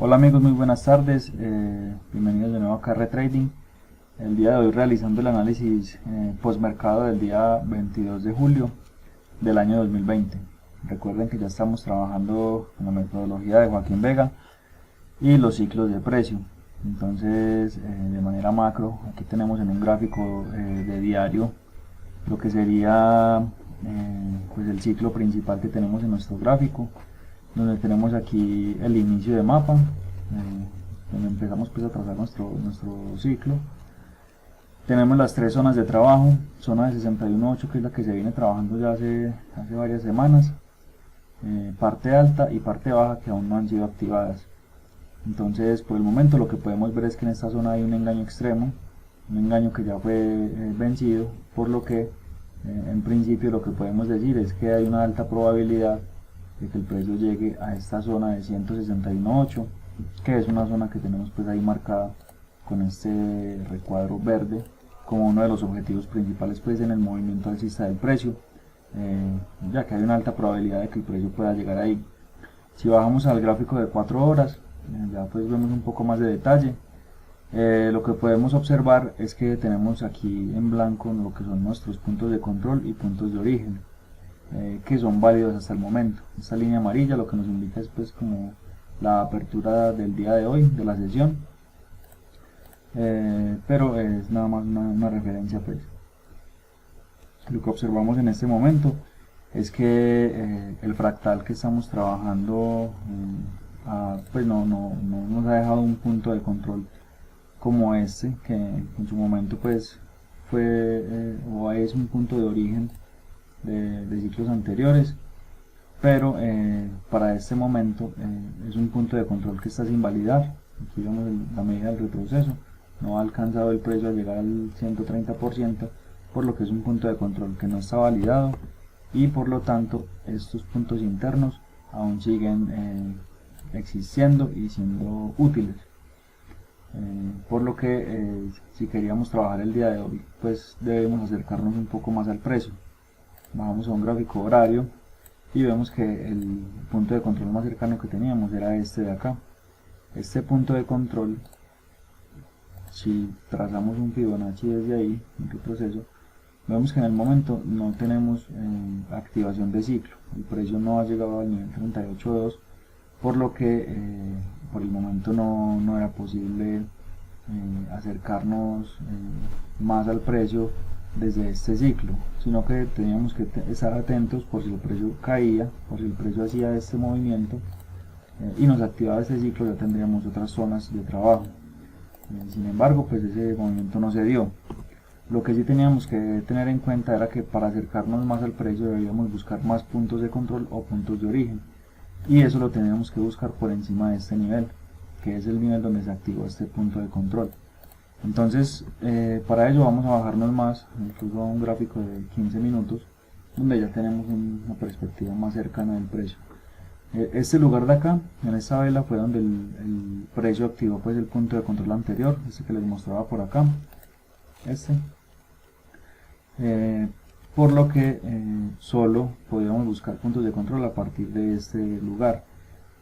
Hola amigos, muy buenas tardes, bienvenidos de nuevo a Carre Trading. El día de hoy realizando el análisis postmercado del día 22 de julio del año 2020. Recuerden que ya estamos trabajando con la metodología de Joaquín Vega y los ciclos de precio. Entonces, de manera macro, aquí tenemos en un gráfico de diario lo que sería pues el ciclo principal que tenemos en nuestro gráfico, donde tenemos aquí el inicio de mapa, donde empezamos pues a trazar nuestro ciclo. Tenemos las tres zonas de trabajo, zona de 61.8 que es la que se viene trabajando ya hace varias semanas, parte alta y parte baja que aún no han sido activadas. Entonces por el momento lo que podemos ver es que en esta zona hay un engaño extremo, un engaño que ya fue vencido, por lo que en principio lo que podemos decir es que hay una alta probabilidad de que el precio llegue a esta zona de 161.8, que es una zona que tenemos pues ahí marcada con este recuadro verde como uno de los objetivos principales pues en el movimiento alcista del precio, ya que hay una alta probabilidad de que el precio pueda llegar ahí. Si bajamos al gráfico de 4 horas, ya pues vemos un poco más de detalle. Lo que podemos observar es que tenemos aquí en blanco lo que son nuestros puntos de control y puntos de origen, que son válidos hasta el momento. Esta línea amarilla lo que nos indica es pues como la apertura del día de hoy, de la sesión, pero es nada más una referencia pues. Lo que observamos en este momento es que el fractal que estamos trabajando pues no nos ha dejado un punto de control como este, que en su momento pues fue o es un punto de origen de ciclos anteriores, pero para este momento es un punto de control que está sin validar. Aquí vemos la medida del retroceso, no ha alcanzado el precio a llegar al 130%, por lo que es un punto de control que no está validado y por lo tanto estos puntos internos aún siguen existiendo y siendo útiles. Por lo que si queríamos trabajar el día de hoy pues debemos acercarnos un poco más al precio. Bajamos a un gráfico horario y vemos que el punto de control más cercano que teníamos era este de acá. Este punto de control, si trazamos un Fibonacci desde ahí, un retroceso, vemos que en el momento no tenemos activación de ciclo, el precio no ha llegado al nivel 38.2, por lo que por el momento no era posible acercarnos más al precio desde este ciclo, sino que teníamos que estar atentos por si el precio caía, por si el precio hacía este movimiento y nos activaba este ciclo, ya tendríamos otras zonas de trabajo. Sin embargo, pues ese movimiento no se dio. Lo que sí teníamos que tener en cuenta era que para acercarnos más al precio debíamos buscar más puntos de control o puntos de origen, y eso lo teníamos que buscar por encima de este nivel, que es el nivel donde se activó este punto de control. Entonces para ello vamos a bajarnos más, incluso a un gráfico de 15 minutos, donde ya tenemos una perspectiva más cercana del precio. Este lugar de acá, en esta vela, fue donde el precio activó pues el punto de control anterior, este que les mostraba por acá, por lo que solo podíamos buscar puntos de control a partir de este lugar.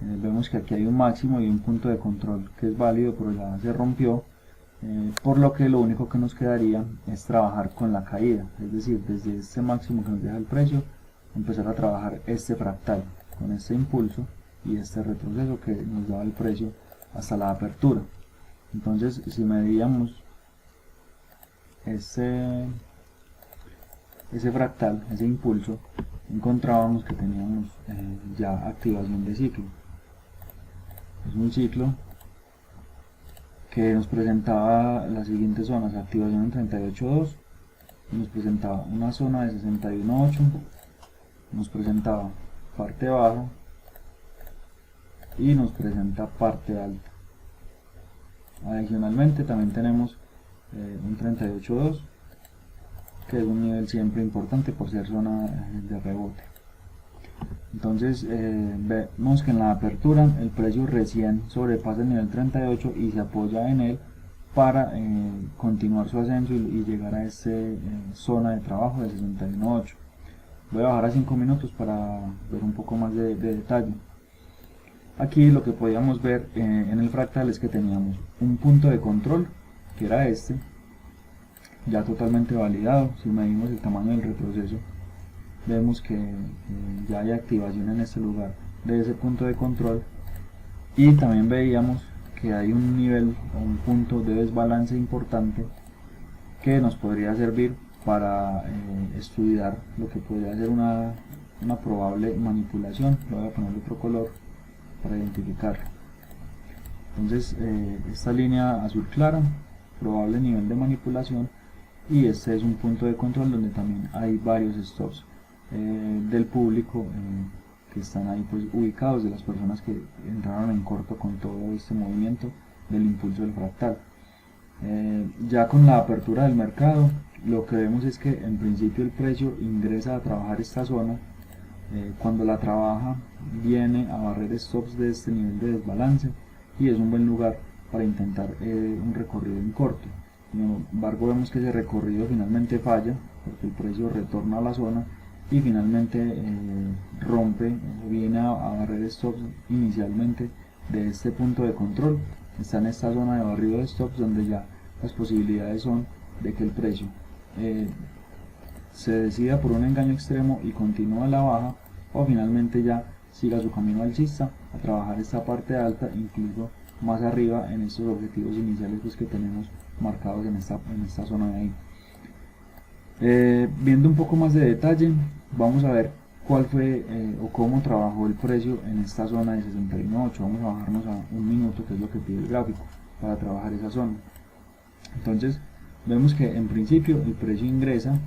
Vemos que aquí hay un máximo y un punto de control que es válido, pero ya se rompió, por lo que lo único que nos quedaría es trabajar con la caída, es decir, desde este máximo que nos deja el precio, empezar a trabajar este fractal con este impulso y este retroceso que nos daba el precio hasta la apertura. Entonces si medíamos ese fractal, ese impulso, encontrábamos que teníamos ya activación de ciclo. Es un ciclo que nos presentaba las siguientes zonas: activación en 38.2, nos presentaba una zona de 61.8, nos presentaba parte baja y nos presenta parte alta. Adicionalmente también tenemos un 38.2, que es un nivel siempre importante por ser zona de rebote. Entonces vemos que en la apertura el precio recién sobrepasa el nivel 38 y se apoya en él para continuar su ascenso y llegar a esta zona de trabajo de 61.8. Voy a bajar a 5 minutos para ver un poco más de detalle. Aquí lo que podíamos ver en el fractal es que teníamos un punto de control, que era este, ya totalmente validado. Si medimos el tamaño del retroceso, vemos que ya hay activación en este lugar de ese punto de control, y también veíamos que hay un nivel o un punto de desbalance importante que nos podría servir para estudiar lo que podría ser una probable manipulación. Le voy a poner otro color para identificarlo. Entonces esta línea azul clara, probable nivel de manipulación, y este es un punto de control donde también hay varios stops del público que están ahí pues ubicados, de las personas que entraron en corto con todo este movimiento del impulso del fractal. Ya con la apertura del mercado, lo que vemos es que en principio el precio ingresa a trabajar esta zona. Cuando la trabaja, viene a barrer stops de este nivel de desbalance, y es un buen lugar para intentar un recorrido en corto. Sin embargo, vemos que ese recorrido finalmente falla, porque el precio retorna a la zona y finalmente rompe, viene a barrer stops inicialmente de este punto de control. Está en esta zona de barrido de stops, donde ya las posibilidades son de que el precio se decida por un engaño extremo y continúa a la baja, o finalmente ya siga su camino alcista a trabajar esta parte alta, incluso más arriba en estos objetivos iniciales pues, que tenemos marcados en esta zona de ahí. Viendo un poco más de detalle, vamos a ver cuál fue o cómo trabajó el precio en esta zona de 61.8. Vamos a bajarnos a un minuto, que es lo que pide el gráfico para trabajar esa zona. Entonces vemos que en principio el precio ingresa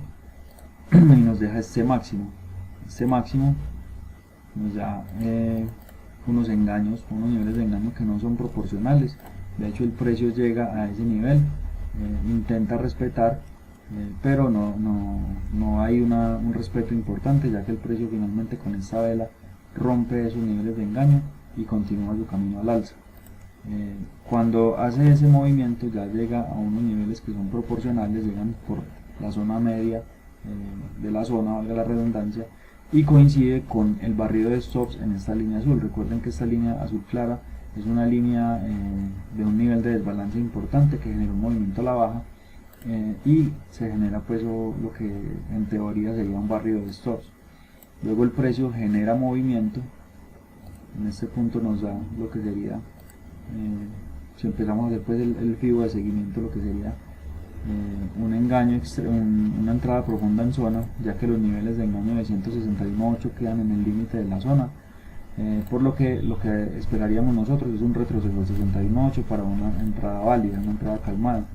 y nos deja este máximo. Este máximo nos da unos engaños, unos niveles de engaño que no son proporcionales. De hecho, el precio llega a ese nivel, intenta respetar, pero no hay un respeto importante, ya que el precio finalmente con esta vela rompe esos niveles de engaño y continúa su camino al alza. Cuando hace ese movimiento ya llega a unos niveles que son proporcionales, llegan por la zona media de la zona, valga la redundancia, y coincide con el barrido de stops en esta línea azul. Recuerden que esta línea azul clara es una línea de un nivel de desbalance importante que genera un movimiento a la baja, y se genera pues lo que en teoría sería un barrido de stops. Luego el precio genera movimiento, en este punto nos da lo que sería, si empezamos a hacer pues el FIBO de seguimiento, lo que sería un engaño, una entrada profunda en zona, ya que los niveles de engaño de 161.8 quedan en el límite de la zona, por lo que esperaríamos nosotros es un retroceso de 61.8 para una entrada válida, una entrada calmada.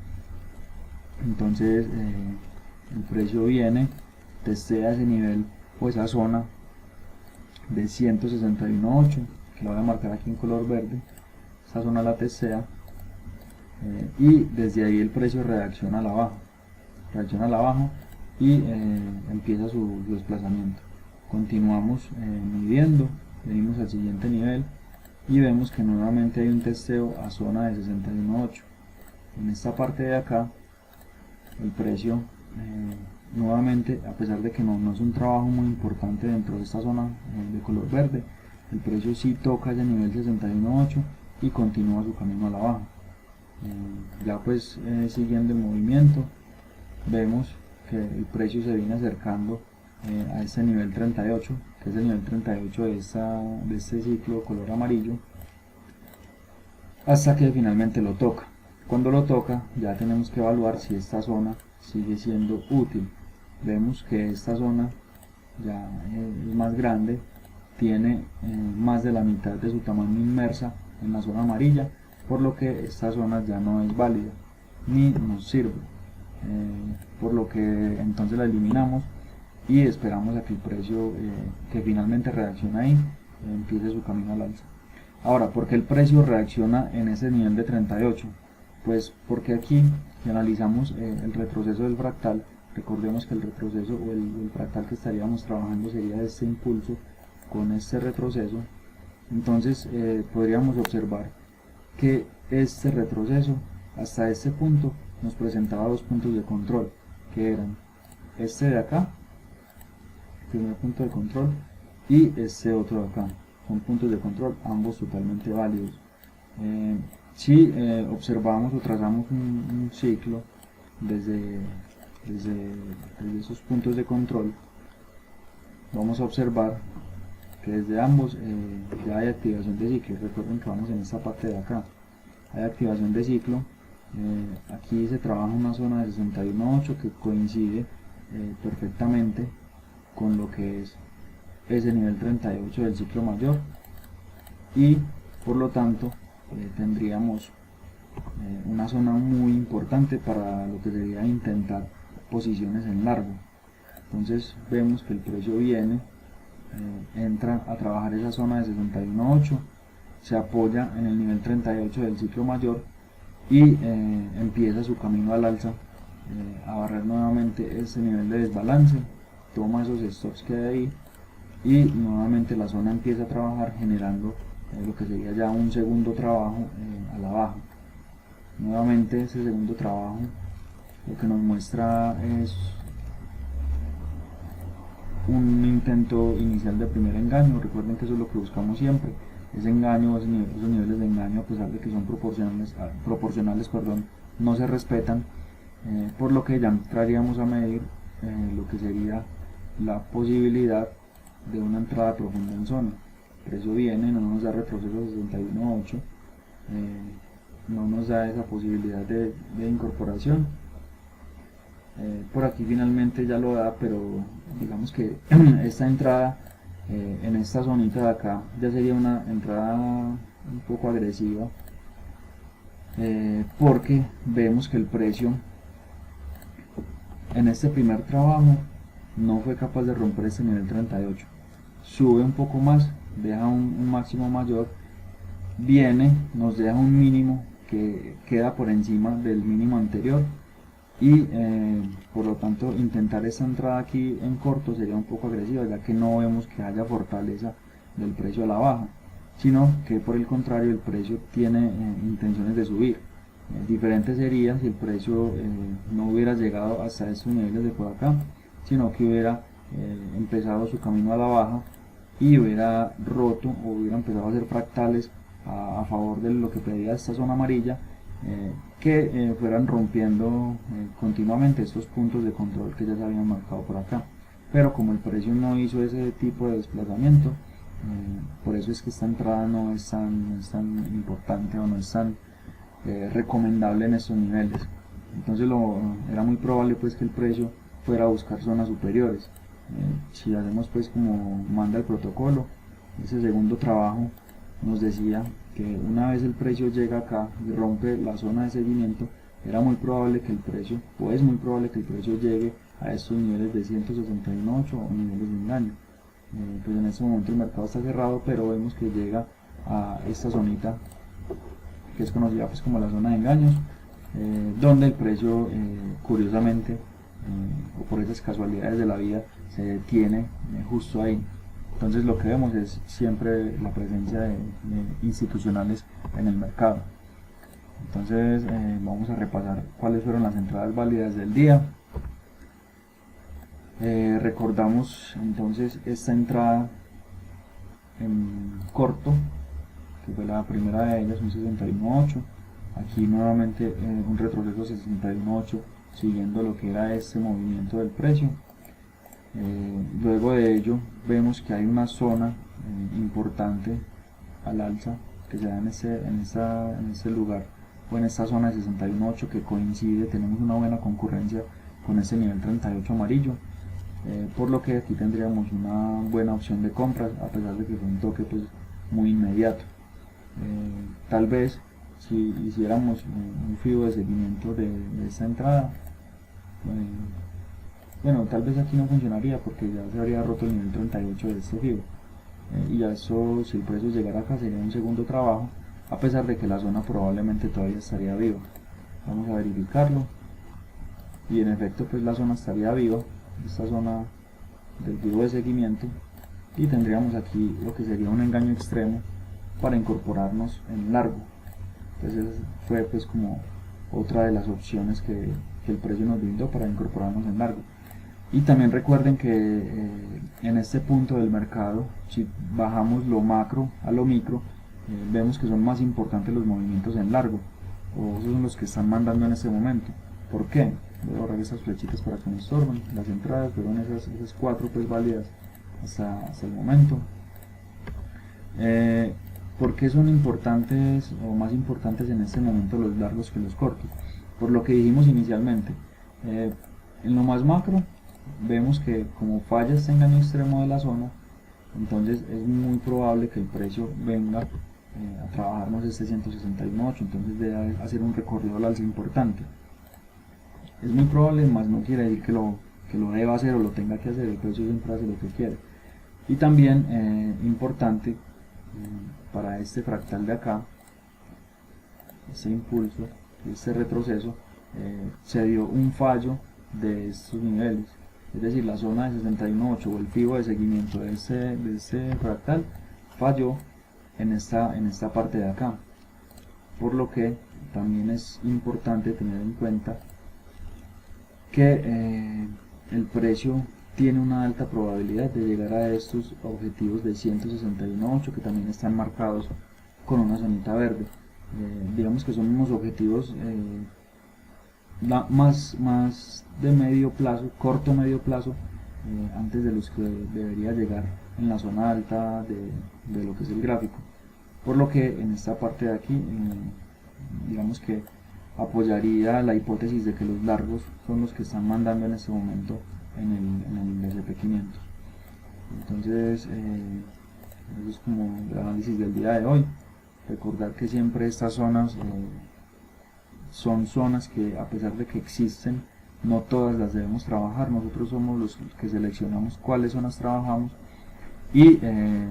Entonces el precio viene, testea ese nivel o esa zona de 161.8, que lo voy a marcar aquí en color verde. Esta zona la testea, y desde ahí el precio reacciona a la baja, y empieza su desplazamiento. Continuamos midiendo, venimos al siguiente nivel y vemos que nuevamente hay un testeo a zona de 61.8. En esta parte de acá el precio nuevamente, a pesar de que no es un trabajo muy importante dentro de esta zona de color verde, el precio sí toca ese nivel 61.8 y continúa su camino a la baja. Ya pues siguiendo el movimiento, vemos que el precio se viene acercando a este nivel 38, que es el nivel 38 de este ciclo color amarillo, hasta que finalmente lo toca. Cuando lo toca, ya tenemos que evaluar si esta zona sigue siendo útil. Vemos que esta zona ya es más grande, tiene más de la mitad de su tamaño inmersa en la zona amarilla, por lo que esta zona ya no es válida ni nos sirve, por lo que entonces la eliminamos y esperamos a que el precio que finalmente reacciona ahí empiece su camino al alza. Ahora, ¿por qué el precio reacciona en ese nivel de 38? Pues porque aquí, si analizamos el retroceso del fractal, recordemos que el retroceso o el fractal que estaríamos trabajando sería este impulso con este retroceso. Entonces podríamos observar que este retroceso hasta este punto nos presentaba dos puntos de control, que eran este de acá, primer punto de control, y este otro de acá. son puntos de control, ambos totalmente válidos. Si observamos o trazamos un ciclo desde esos puntos de control, vamos a observar que desde ambos ya hay activación de ciclo. Recuerden que vamos en esta parte de acá, hay activación de ciclo. Aquí se trabaja una zona de 61.8 que coincide perfectamente con lo que es ese nivel 38 del ciclo mayor, y por lo tanto tendríamos una zona muy importante para lo que sería intentar posiciones en largo. Entonces vemos que el precio viene, entra a trabajar esa zona de 61.8, se apoya en el nivel 38 del ciclo mayor y empieza su camino al alza, a barrer nuevamente ese nivel de desbalance, toma esos stops que hay ahí y nuevamente la zona empieza a trabajar generando lo que sería ya un segundo trabajo a la baja. Nuevamente ese segundo trabajo lo que nos muestra es un intento inicial de primer engaño. Recuerden que eso es lo que buscamos siempre, ese engaño, esos niveles de engaño, a pesar de que son proporcionales, no se respetan, por lo que ya entraríamos a medir lo que sería la posibilidad de una entrada profunda en zona. El precio viene, no nos da retroceso a 61.8, no nos da esa posibilidad de incorporación. Por aquí finalmente ya lo da, pero digamos que esta entrada en esta zonita de acá ya sería una entrada un poco agresiva, porque vemos que el precio en este primer trabajo no fue capaz de romper este nivel 38, sube un poco más, deja un máximo mayor, viene, nos deja un mínimo que queda por encima del mínimo anterior, y por lo tanto intentar esta entrada aquí en corto sería un poco agresiva, ya que no vemos que haya fortaleza del precio a la baja, sino que por el contrario el precio tiene intenciones de subir. Diferente sería si el precio no hubiera llegado hasta estos niveles de por acá, sino que hubiera empezado su camino a la baja y hubiera roto o hubiera empezado a hacer fractales a favor de lo que pedía esta zona amarilla, que fueran rompiendo continuamente estos puntos de control que ya se habían marcado por acá. Pero como el precio no hizo ese tipo de desplazamiento, por eso es que esta entrada no es tan importante o no es tan recomendable en estos niveles. Entonces era muy probable pues que el precio fuera a buscar zonas superiores. Si hacemos pues como manda el protocolo, ese segundo trabajo nos decía que una vez el precio llega acá y rompe la zona de seguimiento, era muy probable que el precio, o es muy probable que el precio llegue a estos niveles de 161.8 o niveles de engaño. Pues en este momento el mercado está cerrado, pero vemos que llega a esta zonita que es conocida pues como la zona de engaños, donde el precio curiosamente o por esas casualidades de la vida se detiene justo ahí. Entonces lo que vemos es siempre la presencia de institucionales en el mercado. Entonces vamos a repasar cuáles fueron las entradas válidas del día. Recordamos entonces esta entrada en corto, que fue la primera de ellas, un 61.8. Aquí nuevamente un retroceso 61.8, siguiendo lo que era este movimiento del precio. Luego de ello vemos que hay una zona importante al alza que se da en este lugar, o en esta zona de 61.8, que coincide, tenemos una buena concurrencia con este nivel 38 amarillo, por lo que aquí tendríamos una buena opción de compras, a pesar de que fue un toque pues muy inmediato. Tal vez si hiciéramos un FIBO de seguimiento de esta entrada, bueno, tal vez aquí no funcionaría porque ya se habría roto el nivel 38 de este FIBO, y ya eso, si el precio llegara acá, sería un segundo trabajo, a pesar de que la zona probablemente todavía estaría viva. Vamos a verificarlo, y en efecto pues la zona estaría viva, esta zona del FIBO de seguimiento, y tendríamos aquí lo que sería un engaño extremo para incorporarnos en largo. Entonces fue pues como otra de las opciones que el precio nos brindó para incorporarnos en largo. Y también recuerden que en este punto del mercado, si bajamos lo macro a lo micro, vemos que son más importantes los movimientos en largo, o esos son los que están mandando en este momento. ¿Por qué? Voy a borrar esas flechitas para que no estorben. Las entradas fueron esas cuatro pues válidas hasta el momento. ¿Por qué son importantes o más importantes en este momento los largos que los cortos? Por lo que dijimos inicialmente. En lo más macro vemos que como falla este engaño extremo de la zona, entonces es muy probable que el precio venga a trabajarnos este 161.8, entonces debe hacer un recorrido al alza importante. Es muy probable, más no quiere decir que lo deba hacer o lo tenga que hacer, el precio siempre hace lo que quiere. Y también importante para este fractal de acá, este impulso, este retroceso, se dio un fallo de estos niveles, es decir, la zona de 61.8 o el fibo de seguimiento de este fractal falló en esta parte de acá, por lo que también es importante tener en cuenta que el precio tiene una alta probabilidad de llegar a estos objetivos de 161.8 que también están marcados con una zonita verde. Digamos que son unos objetivos más de medio plazo, corto medio plazo, antes de los que debería llegar en la zona alta de lo que es el gráfico, por lo que en esta parte de aquí digamos que apoyaría la hipótesis de que los largos son los que están mandando en este momento en el S&P500. Entonces eso es como el análisis del día de hoy. Recordar que siempre estas zonas son zonas que, a pesar de que existen, no todas las debemos trabajar. Nosotros somos los que seleccionamos cuáles zonas trabajamos. Y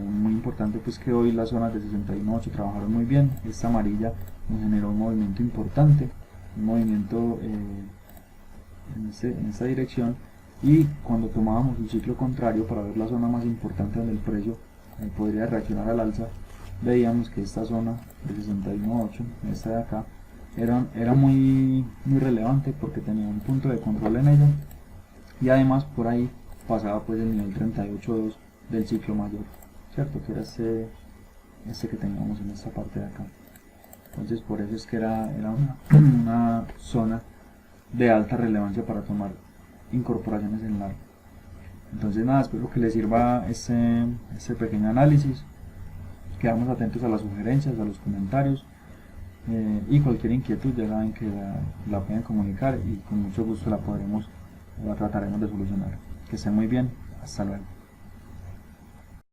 muy importante pues que hoy las zonas de 61.8 trabajaron muy bien. Esta amarilla nos generó un movimiento importante, un movimiento en esta dirección, y cuando tomábamos un ciclo contrario para ver la zona más importante donde el precio podría reaccionar al alza, veíamos que esta zona de 61.8, esta de acá, era muy relevante porque tenía un punto de control en ella, y además por ahí pasaba pues el nivel 38.2 del ciclo mayor, cierto, que era este que teníamos en esta parte de acá. Entonces por eso es que era una zona de alta relevancia para tomar incorporaciones en largo. Entonces nada, espero que les sirva este pequeño análisis. Quedamos atentos a las sugerencias, a los comentarios, y cualquier inquietud ya saben que la pueden comunicar y con mucho gusto la trataremos de solucionar. Que estén muy bien, hasta luego.